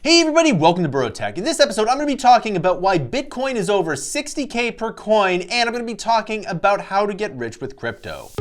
Hey everybody, welcome to Bura. In this episode, I'm going to be talking about why Bitcoin is over 60K per coin, and I'm going to be talking about how to get rich with crypto.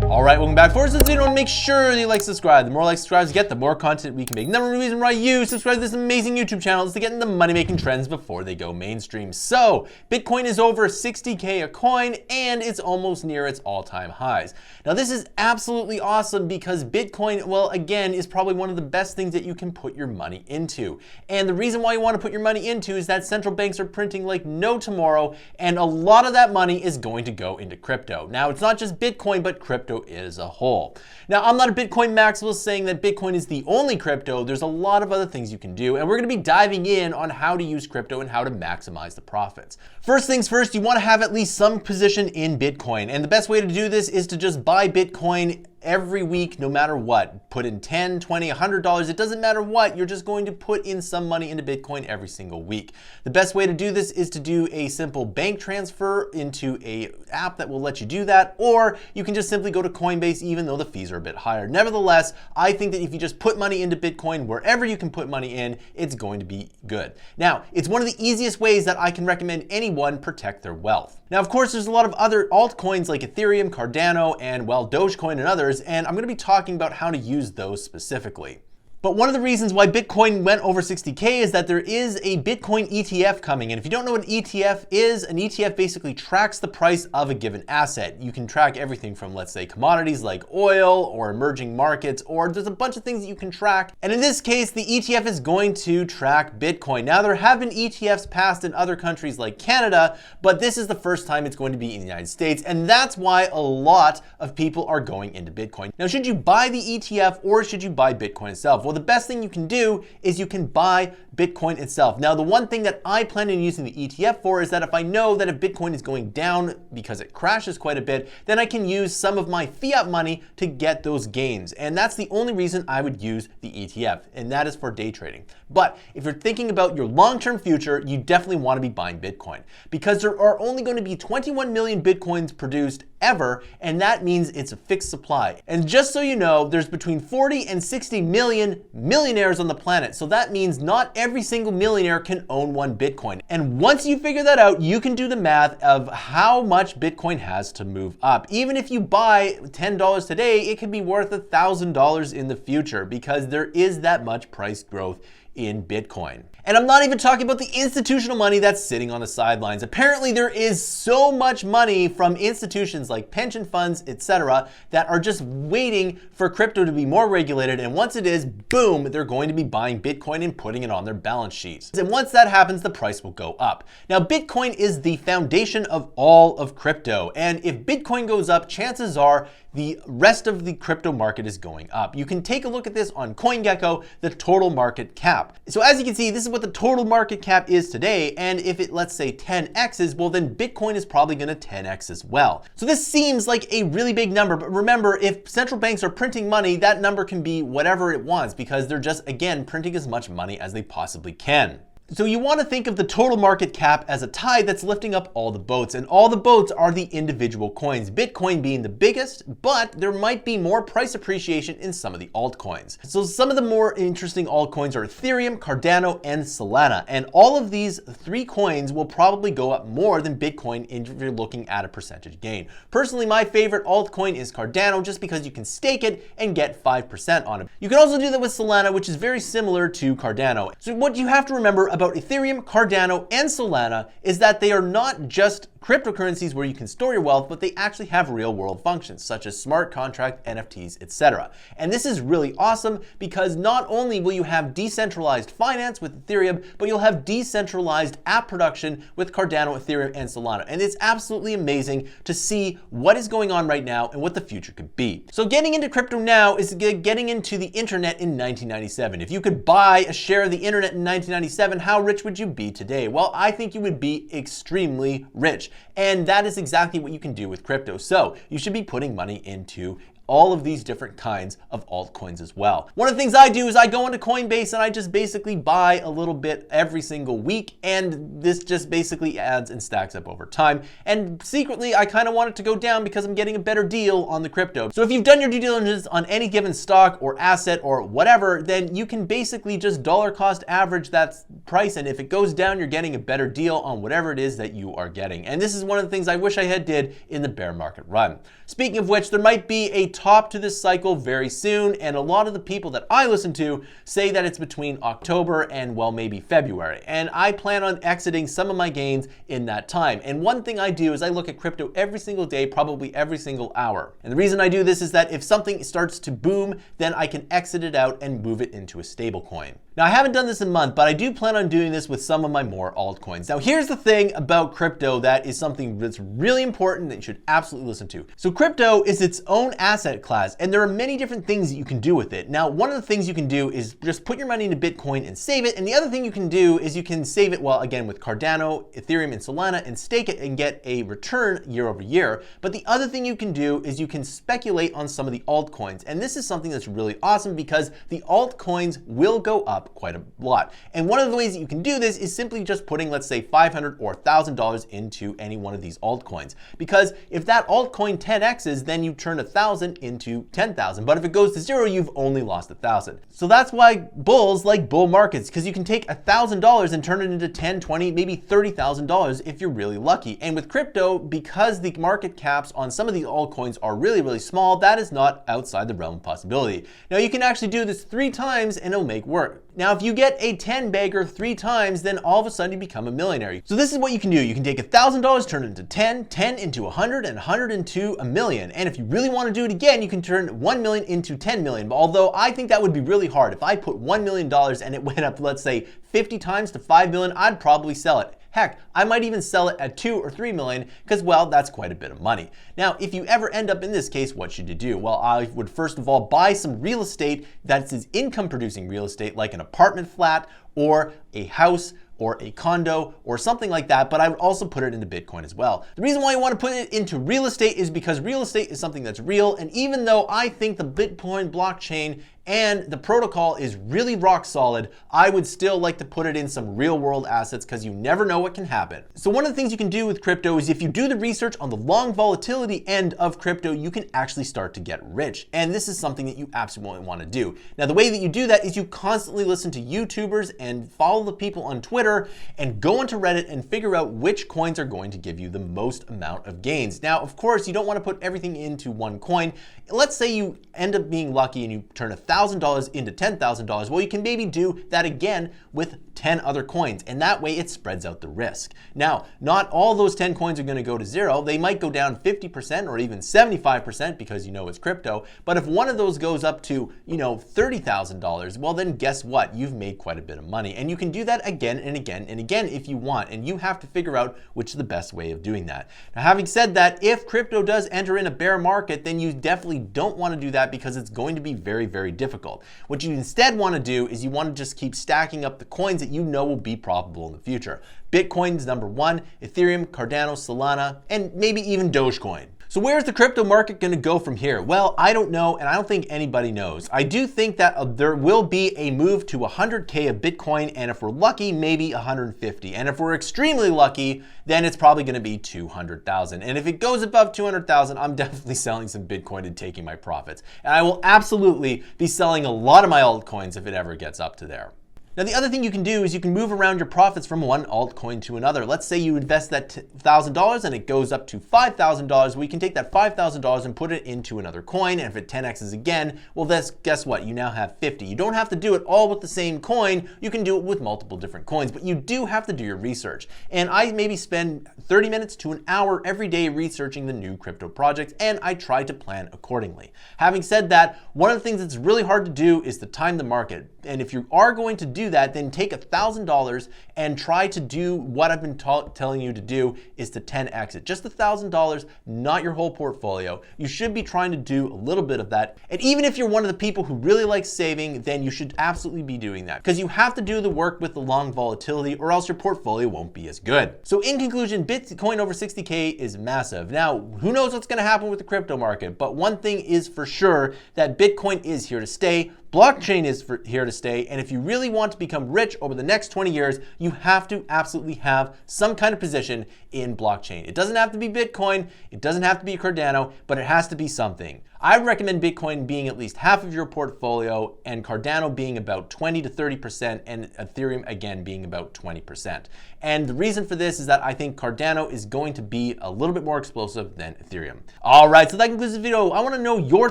Alright, welcome back. First, let's make sure that you like, subscribe. The more likes, subscribes you get, the more content we can make. Number one reason why you subscribe to this amazing YouTube channel is to get in the money-making trends before they go mainstream. So, Bitcoin is over 60K a coin, and it's almost near its all-time highs. Now, this is absolutely awesome because Bitcoin, well, again, is probably one of the best things that you can put your money into. And the reason why you want to put your money into is that central banks are printing like no tomorrow, and a lot of that money is going to go into crypto. Now, it's not just Bitcoin, but crypto as a whole. Now, I'm not a Bitcoin maximalist saying that Bitcoin is the only crypto. There's a lot of other things you can do, and we're going to be diving in on how to use crypto and how to maximize the profits. First things first, you want to have at least some position in Bitcoin, and the best way to do this is to just buy Bitcoin every week, no matter what. Put in $10, $20, $100, it doesn't matter what, you're just going to put in some money into Bitcoin every single week. The best way to do this is to do a simple bank transfer into an app that will let you do that, or you can just simply go to Coinbase even though the fees are a bit higher. Nevertheless, I think that if you just put money into Bitcoin wherever you can put money in, it's going to be good. Now, it's one of the easiest ways that I can recommend anyone protect their wealth. Now, of course, there's a lot of other altcoins like Ethereum, Cardano, and well, Dogecoin and others, and I'm going to be talking about how to use those specifically. But one of the reasons why Bitcoin went over 60K is that there is a Bitcoin ETF coming. And if you don't know what an ETF is, an ETF basically tracks the price of a given asset. You can track everything from, let's say, commodities like oil or emerging markets, or there's a bunch of things that you can track. And in this case, the ETF is going to track Bitcoin. Now, there have been ETFs passed in other countries like Canada, but this is the first time it's going to be in the United States. And that's why a lot of people are going into Bitcoin. Now, should you buy the ETF or should you buy Bitcoin itself? Well, the best thing you can do is you can buy Bitcoin itself. Now, the one thing that I plan on using the ETF for is that if I know that if Bitcoin is going down because it crashes quite a bit, then I can use some of my fiat money to get those gains. And that's the only reason I would use the ETF, and that is for day trading. But if you're thinking about your long-term future, you definitely want to be buying Bitcoin because there are only going to be 21 million Bitcoins produced ever, and that means it's a fixed supply. And just so you know, there's between 40 and 60 million millionaires on the planet. So that means not every single millionaire can own one Bitcoin. And once you figure that out, you can do the math of how much Bitcoin has to move up. Even if you buy $10 today, it could be worth $1,000 in the future because there is that much price growth in Bitcoin. And I'm not even talking about the institutional money that's sitting on the sidelines. Apparently there is so much money from institutions like pension funds, etc., that are just waiting for crypto to be more regulated, and once it is, boom, they're going to be buying Bitcoin and putting it on their balance sheets. And once that happens, the price will go up. Now, Bitcoin is the foundation of all of crypto, and if Bitcoin goes up, chances are the rest of the crypto market is going up. You can take a look at this on CoinGecko, the total market cap. So as you can see, this is what the total market cap is today, and if it, let's say, 10x's, well then Bitcoin is probably going to 10x as well. So this seems like a really big number, but remember, if central banks are printing money, that number can be whatever it wants because they're just, again, printing as much money as they possibly can. So you want to think of the total market cap as a tide that's lifting up all the boats, and all the boats are the individual coins, Bitcoin being the biggest, but there might be more price appreciation in some of the altcoins. So some of the more interesting altcoins are Ethereum, Cardano, and Solana, and all of these three coins will probably go up more than Bitcoin if you're looking at a percentage gain. Personally, my favorite altcoin is Cardano just because you can stake it and get 5% on it. You can also do that with Solana, which is very similar to Cardano. So what you have to remember about Ethereum, Cardano, and Solana is that they are not just cryptocurrencies where you can store your wealth, but they actually have real world functions such as smart contract, NFTs, etc. And this is really awesome because not only will you have decentralized finance with Ethereum, but you'll have decentralized app production with Cardano, Ethereum, and Solana. And it's absolutely amazing to see what is going on right now and what the future could be. So getting into crypto now is getting into the internet in 1997. If you could buy a share of the internet in 1997, how rich would you be today? Well, I think you would be extremely rich. And that is exactly what you can do with crypto. So you should be putting money into all of these different kinds of altcoins as well. One of the things I do is I go into Coinbase and I just basically buy a little bit every single week, and this just basically adds and stacks up over time. And secretly, I kind of want it to go down because I'm getting a better deal on the crypto. So if you've done your due diligence on any given stock or asset or whatever, then you can basically just dollar cost average that price, and if it goes down, you're getting a better deal on whatever it is that you are getting. And this is one of the things I wish I had did in the bear market run. Speaking of which, there might be a top to this cycle very soon, and a lot of the people that I listen to say that it's between October and, well, maybe February. And I plan on exiting some of my gains in that time. And one thing I do is I look at crypto every single day, probably every single hour. And the reason I do this is that if something starts to boom, then I can exit it out and move it into a stable coin. Now, I haven't done this in a month, but I do plan on doing this with some of my more altcoins. Now, here's the thing about crypto that is something that's really important that you should absolutely listen to. So crypto is its own asset class, and there are many different things that you can do with it. Now, one of the things you can do is just put your money into Bitcoin and save it. And the other thing you can do is you can save it, well, again, with Cardano, Ethereum, and Solana, and stake it and get a return year over year. But the other thing you can do is you can speculate on some of the altcoins. And this is something that's really awesome because the altcoins will go up quite a lot. And one of the ways that you can do this is simply just putting, let's say, $500 or $1,000 into any one of these altcoins. Because if that altcoin 10x's, then you turn 1,000 into 10,000. But if it goes to zero, you've only lost 1,000. So that's why bulls like bull markets, because you can take $1,000 and turn it into 10, 20, maybe $30,000 if you're really lucky. And with crypto, because the market caps on some of these altcoins are really, really small, that is not outside the realm of possibility. Now, you can actually do this 3 times and it'll make work. Now, if you get a 10 bagger 3 times, then all of a sudden you become a millionaire. So this is what you can do. You can take $1,000, turn it into 10, 10 into 100, and 100 into a million. And if you really want to do it again, you can turn 1 million into 10 million. Although I think that would be really hard. If I put $1 million and it went up, let's say 50 times to 5 million, I'd probably sell it. Heck, I might even sell it at 2 or 3 million because, well, that's quite a bit of money. Now, if you ever end up in this case, what should you do? Well, I would first of all buy some real estate that is income producing real estate, like an apartment flat or a house or a condo or something like that, but I would also put it into Bitcoin as well. The reason why I want to put it into real estate is because real estate is something that's real, and even though I think the Bitcoin blockchain and the protocol is really rock solid, I would still like to put it in some real world assets because you never know what can happen. So one of the things you can do with crypto is if you do the research on the long volatility end of crypto, you can actually start to get rich. And this is something that you absolutely want to do. Now, the way that you do that is you constantly listen to YouTubers and follow the people on Twitter and go into Reddit and figure out which coins are going to give you the most amount of gains. Now, of course, you don't want to put everything into one coin. Let's say you end up being lucky and you turn $1,000 into $10,000. Well, you can maybe do that again with 10 other coins, and that way it spreads out the risk. Now, not all those 10 coins are going to go to zero. They might go down 50% or even 75% because you know it's crypto. But if one of those goes up to, $30,000, well, then guess what? You've made quite a bit of money, and you can do that again and again and again if you want, and you have to figure out which is the best way of doing that. Now, having said that, if crypto does enter in a bear market, then you definitely don't want to do that because it's going to be very, very difficult. What you instead want to do is you want to just keep stacking up the coins that you know will be profitable in the future. Bitcoin is number 1, Ethereum, Cardano, Solana, and maybe even Dogecoin. So where's the crypto market going to go from here? Well, I don't know, and I don't think anybody knows. I do think that there will be a move to 100K of Bitcoin, and if we're lucky, maybe 150. And if we're extremely lucky, then it's probably going to be 200,000. And if it goes above 200,000, I'm definitely selling some Bitcoin and taking my profits. And I will absolutely be selling a lot of my altcoins if it ever gets up to there. Now, the other thing you can do is you can move around your profits from one altcoin to another. Let's say you invest that $1,000 and it goes up to $5,000. Well, you can take that $5,000 and put it into another coin. And if it 10x's again, well, guess what? You now have 50. You don't have to do it all with the same coin. You can do it with multiple different coins, but you do have to do your research. And I maybe spend 30 minutes to an hour every day researching the new crypto projects, and I try to plan accordingly. Having said that, one of the things that's really hard to do is to time the market. And if you are going to do do that, then take $1,000 and try to do what I've been telling you to do, is to 10x it. Just $1,000, not your whole portfolio. You should be trying to do a little bit of that. And even if you're one of the people who really likes saving, then you should absolutely be doing that, because you have to do the work with the long volatility or else your portfolio won't be as good. So in conclusion, Bitcoin over 60K is massive. Now, who knows what's going to happen with the crypto market, but one thing is for sure, that Bitcoin is here to stay. Blockchain is here to stay, and if you really want to become rich over the next 20 years, you have to absolutely have some kind of position in blockchain. It doesn't have to be Bitcoin, it doesn't have to be Cardano, but it has to be something. I recommend Bitcoin being at least half of your portfolio, and Cardano being about 20 to 30%, and Ethereum again being about 20%. And the reason for this is that I think Cardano is going to be a little bit more explosive than Ethereum. All right, so that concludes the video. I want to know your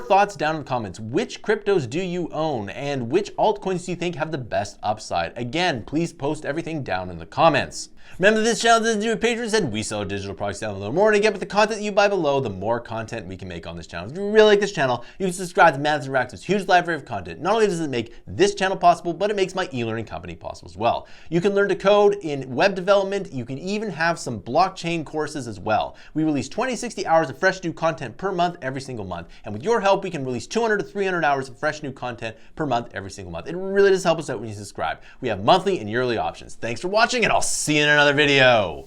thoughts down in the comments. Which cryptos do you own, and which altcoins do you think have the best upside? Again, please post everything down in the comments. Remember, this channel doesn't do a Patreon, said we sell digital products down below. The more to get with the content you buy below, the more content we can make on this channel. If you really like this channel, you can subscribe to Maths Interactive's huge library of content. Not only does it make this channel possible, but it makes my e-learning company possible as well. You can learn to code in web development. You can even have some blockchain courses as well. We release 20 to 60 hours of fresh new content per month every single month. And with your help, we can release 200 to 300 hours of fresh new content per month every single month. It really does help us out when you subscribe. We have monthly and yearly options. Thanks for watching, and I'll see you in another video.